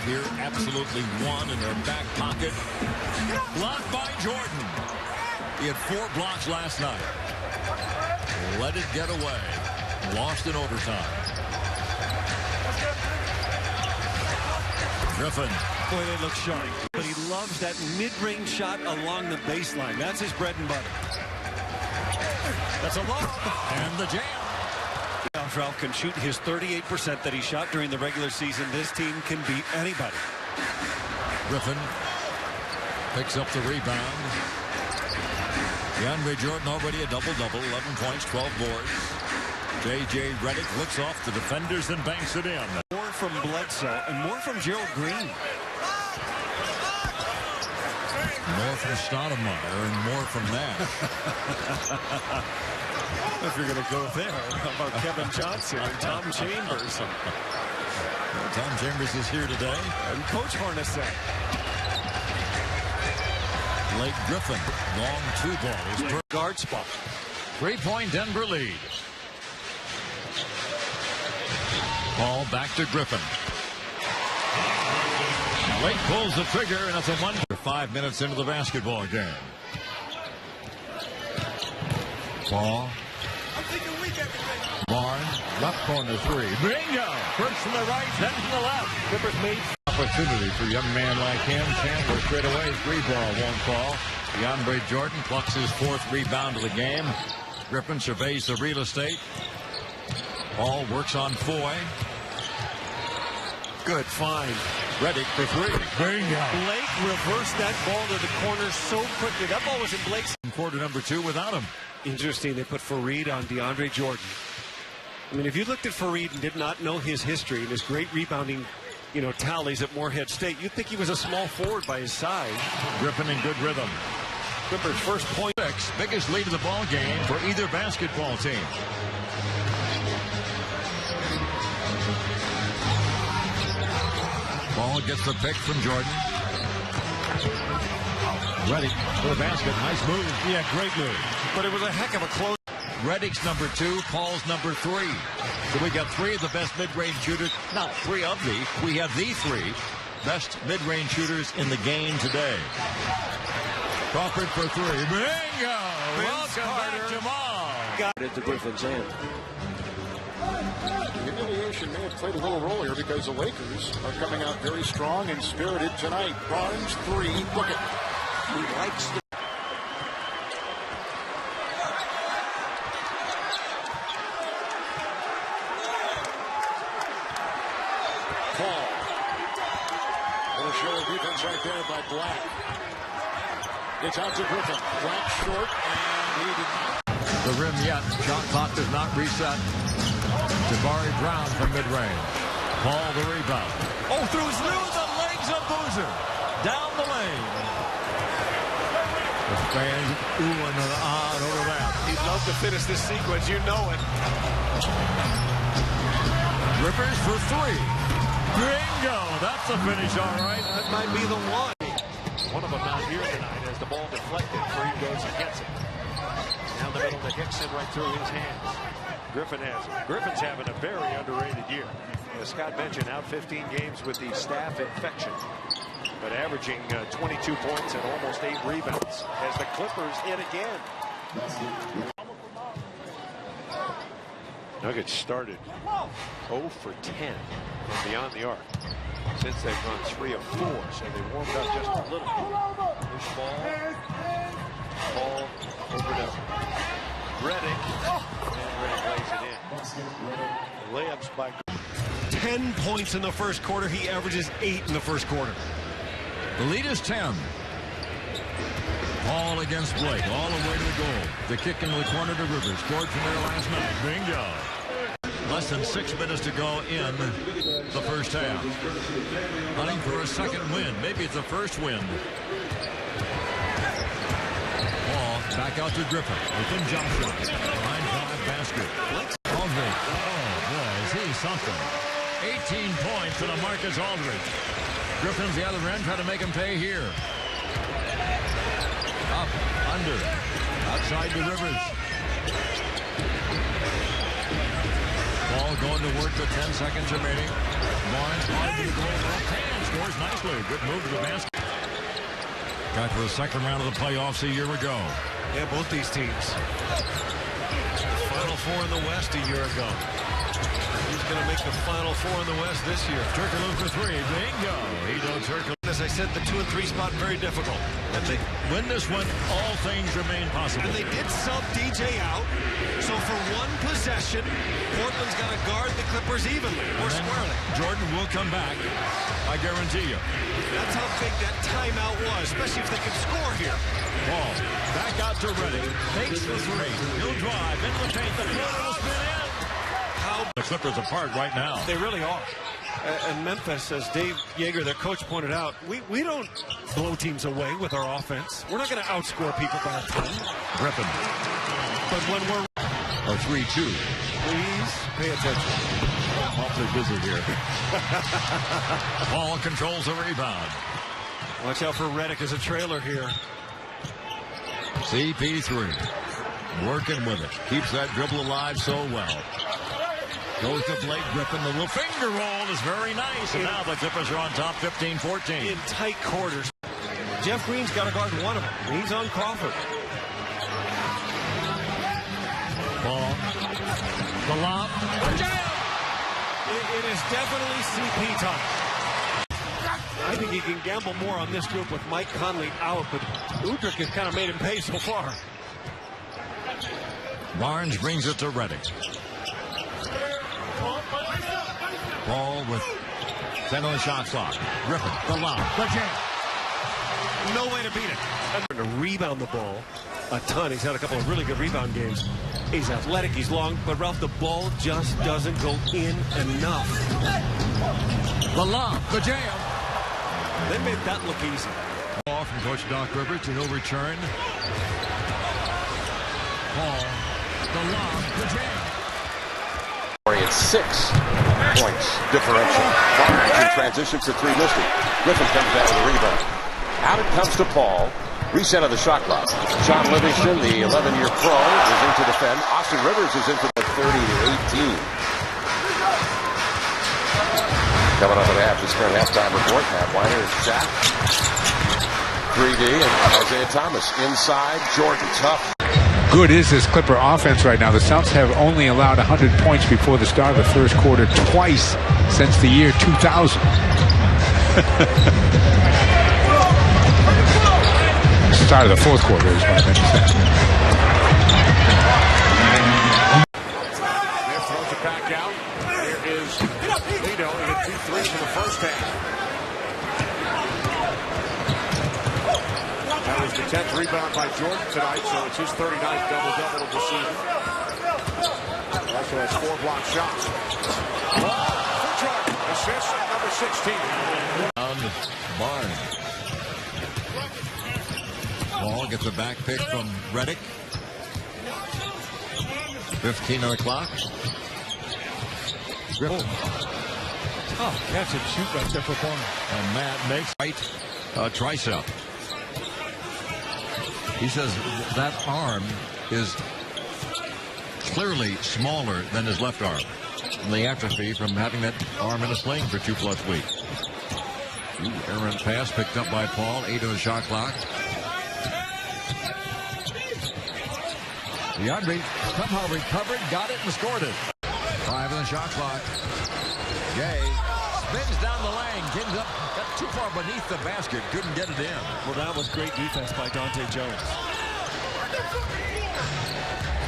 Here, absolutely one in their back pocket. Blocked by Jordan. He had 4 blocks last night. Let it get away. Lost in overtime. Griffin. Boy, they look sharp. But he loves that mid-range shot along the baseline. That's his bread and butter. That's a lob. And the jam. Ralph can shoot his 38% that he shot during the regular season. This team can beat anybody. Griffin picks up the rebound. DeAndre Jordan already a double-double, 11 points, 12 boards. J.J. Redick looks off the defenders and banks it in. More from Bledsoe and more from Gerald Green. More from Stoudemire and more from Nash. If you're going to go there, how about Kevin Johnson and Tom Chambers? Tom Chambers is here today. And Coach Hornacek. Blake Griffin, long 2 balls per guard spot. 3-point Denver lead. Ball back to Griffin. Blake pulls the trigger, and it's a 1. 5 minutes into the basketball game. Ball. Barnes, left corner 3. Bingo! First from the right, then from the left. Clippers made opportunity for a young man like him. Chandler straight away. 3-ball won't fall. DeAndre Jordan plucks his 4th rebound of the game. Griffin surveys the real estate. Ball works on Foy. Good find. Redick for 3. Bingo! Blake reversed that ball to the corner so quickly. That ball was in Blake's. Quarter number 2 without him. Interesting, they put Fareed on DeAndre Jordan. I mean, if you looked at Fareed and did not know his history and his great rebounding, tallies at Morehead State, you'd think he was a small forward by his size. Griffin in good rhythm. Clippers' first point. Biggest lead of the ball game for either basketball team. Ball gets the pick from Jordan. Redick for the basket. Nice move. Yeah, great move. But it was a heck of a close. Redick's number 2, Paul's number 3. So we got 3 of the best mid-range shooters. Not 3 of the. We have the 3 best mid-range shooters in the game today. Crawford for 3. Bingo! Welcome back, Jamal. Got it to Griffin's hand. Humiliation may have played a little role here because the Lakers are coming out very strong and spirited tonight. Barnes 3. Look at. He likes the. Paul. Little show of defense right there by Black. It's out to Griffin. Black short, and he did not. The rim yet. Shot clock does not reset. Jabari Brown from mid-range. Paul the rebound. Oh, through the legs of Boozer. Down the lane. The fans oohing and ahhing over that. He'd love to finish this sequence. You know it. Rivers for 3. Bingo! That's the finish, all right. That might be the one. One of them not here tonight as the ball deflected. Free goes and gets it. Down the middle to Hickson right through his hands. Griffin has it. Griffin's having a very underrated year. As Scott mentioned, out 15 games with the staph infection. But averaging 22 points and almost 8 rebounds as the Clippers hit again. Nuggets started 0 for 10 from beyond the arc. Since they've gone 3 of 4, so they warmed up just a little. Push ball over to Redick, and Redick lays it in. Layups by 10 points in the first quarter. He averages 8 in the first quarter. The lead is 10. Paul against Blake, all the way to the goal. The kick into the corner to Rivers. Scored from there last night. Bingo. Less than 6 minutes to go in the first half. Hunting for a second win. Maybe it's the first win. Ball back out to Griffin. Within jump shot. Line 5 basket. Aldridge. Oh, boy, is he something. 18 points for the Marcus Aldridge. Griffin's the other end. Try to make him pay here. Up, under, outside to Rivers. Ball going to work with 10 seconds remaining. Barnes hard to the goal. Left hand scores nicely. Good move to the basket. Got to the second round of the playoffs a year ago. Yeah, both these teams. Final Four in the West a year ago. He's going to make the Final Four in the West this year. Turkaloo for three. Bingo. Hedo Turkaloo. As I said, the 2 and 3 spot very difficult. And they win this one, all things remain possible. And they did sub DJ out. So for one possession, Portland's got to guard the Clippers evenly or squarely. Jordan will come back, I guarantee you. That's how big that timeout was, especially if they can score here. Ball back out to Reddick. Takes the three. He'll drive into the paint. The floater will spin in. How the Clippers apart right now. They really are. And Memphis, as Dave Yeager, their coach, pointed out, we don't blow teams away with our offense. We're not going to outscore people by a ton. Griffin. But when we're A 3-2. Please pay attention. Awfully busy here. Ball controls the rebound. Watch out for Reddick as a trailer here. CP3 working with it. Keeps that dribble alive so well. Goes to Blake Griffin. The little finger roll is very nice. And now the Clippers are on top 15-14. In tight quarters. Jeff Green's got to guard one of them. He's on Crawford. Ball. The lob. It is definitely CP time. I think he can gamble more on this group with Mike Conley out, but Udrich has kind of made him pay so far. Barnes brings it to Reddick. Ball with 10 on the shot clock. Griffin, the lob, the jam. No way to beat it. And to rebound the ball a ton. He's had a couple of really good rebound games. He's athletic, he's long, but Ralph, the ball just doesn't go in enough. The lob, the jam. They made that look easy. Ball from Coach Doc Rivers, and he'll return. Ball, the lob, the jam. It's 6 points differential. Barnes in transition for three, missed it. Griffin comes down with the rebound. Out it comes to Paul. Reset of the shot clock. John Livingston, the 11-year pro, is in to defend. Austin Rivers is into the 30-18. Coming up at half, this current halftime report. Matt Weiner is Shaq. 3D and Isaiah Thomas inside. Jordan tough. Good is this Clipper offense right now. The Sounds have only allowed 100 points before the start of the first quarter twice since the year 2000. Start of the fourth quarter is what I meant to say. Smith throws it back out. Here is Lido. He hit 2 threes in the first half. That was the 10th rebound by Jordan tonight, so it's his 39th double-double of the season. Also has 4 block shots. Ball for Jordan. Assist number 16. Barnes. Ball gets a back pick from Reddick. 15 on the clock. Griffin. Oh, catch and shoot right there for Barnes. And Matt makes right tricep. He says that arm is clearly smaller than his left arm. And the atrophy from having that arm in a sling for 2+ weeks. Errant pass picked up by Paul. 8 on the shot clock. DeAndre somehow recovered, got it, and scored it. 5 on the shot clock. Gay spins down the lane, gives up, got too far beneath the basket, couldn't get it in. Well, that was great defense by Dante Jones.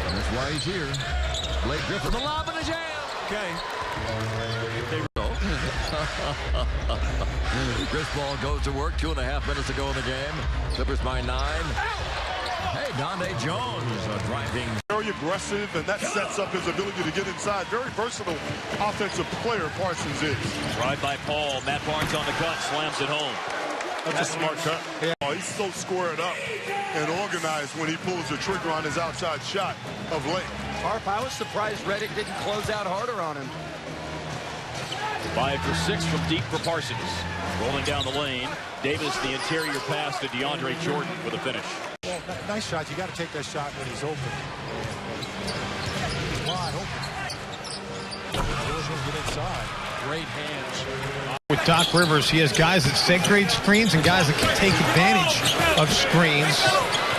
And that's why he's here. Blake Griffin, the lob and the jam. Okay. Chris Paul goes to work. 2.5 minutes to go in the game. Clippers by 9. Hey, Dante Jones driving. Very aggressive, and that sets up his ability to get inside. Very versatile offensive player Parsons is. Drive by Paul. Matt Barnes on the cut. Slams it home. That's a smart cut. Yeah. Oh, he's so squared up and organized when he pulls the trigger on his outside shot of late. Harp, I was surprised Reddick didn't close out harder on him. 5 for 6 from deep for Parsons. Rolling down the lane. Davis, the interior pass to DeAndre Jordan for the finish. Well, nice shot. You got to take that shot when he's open. He's wide open. He's going to get inside. Great hands. With Doc Rivers. He has guys that set great screens and guys that can take advantage of screens,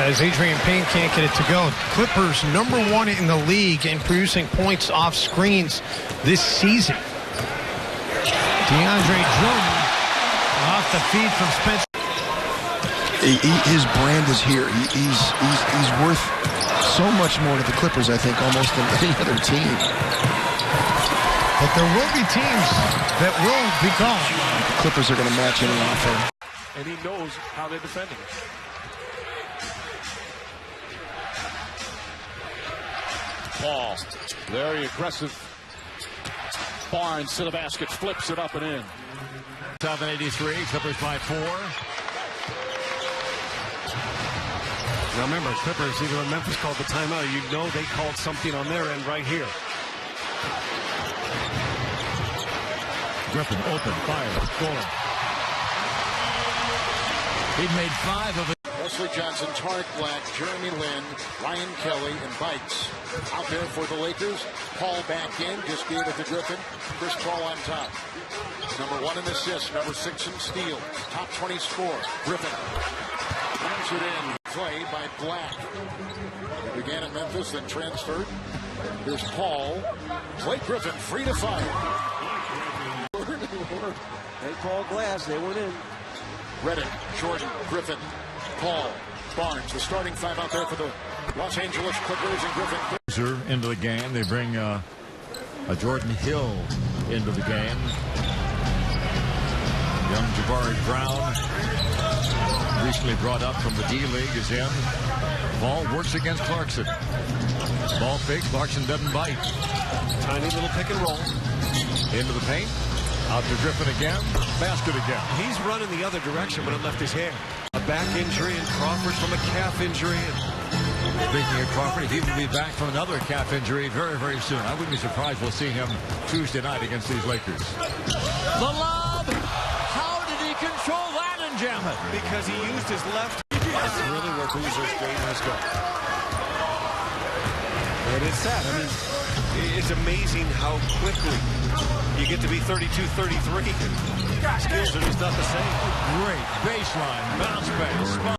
as Adrian Payne can't get it to go. Clippers #1 in the league in producing points off screens this season. DeAndre Jordan off the feed from Spencer. His brand is here. He's worth so much more to the Clippers, I think, almost than any other team. But there will be teams that will be gone. The Clippers are going to match any offer. And he knows how they're defending him. Paul, very aggressive. Barnes to the basket, flips it up and in. 783, Clippers by 4. Now remember, Clippers, even when Memphis called the timeout, you know they called something on their end right here. Griffin open, fire, score. He made 5 of it. Wesley Johnson, Tarek Black, Jeremy Lin, Ryan Kelly, and Bites out there for the Lakers. Paul back in, just gave it to Griffin. Chris Paul on top. #1 in assists, #6 in steals. Top 20 scorer, Griffin. Brings it in, play by Black. He began in Memphis, then transferred. Here's Paul. Blake Griffin, free to fire. They called glass. They went in. Redick, Jordan, Griffin, Paul, Barnes, the starting 5 out there for the Los Angeles Clippers, and Griffin. Into the game. They bring a Jordan Hill into the game. Young Jabari Brown, recently brought up from the D-League, is in. Ball works against Clarkson. Ball fake. Clarkson doesn't bite. Tiny little pick and roll. Into the paint. Out to Griffin again. Basket again. He's running the other direction, but it left his hair. A back injury and Crawford from a calf injury. Speaking of Crawford, he will be back from another calf injury very, very soon. I wouldn't be surprised we'll see him Tuesday night against these Lakers. The lob! How did he control that and jam it? Because he used his left. That's really where Boozer's game has gone. And it's sad. I mean, it's amazing how quickly you get to be 32, 33. Skills are just not the same. Great baseline bounce pass.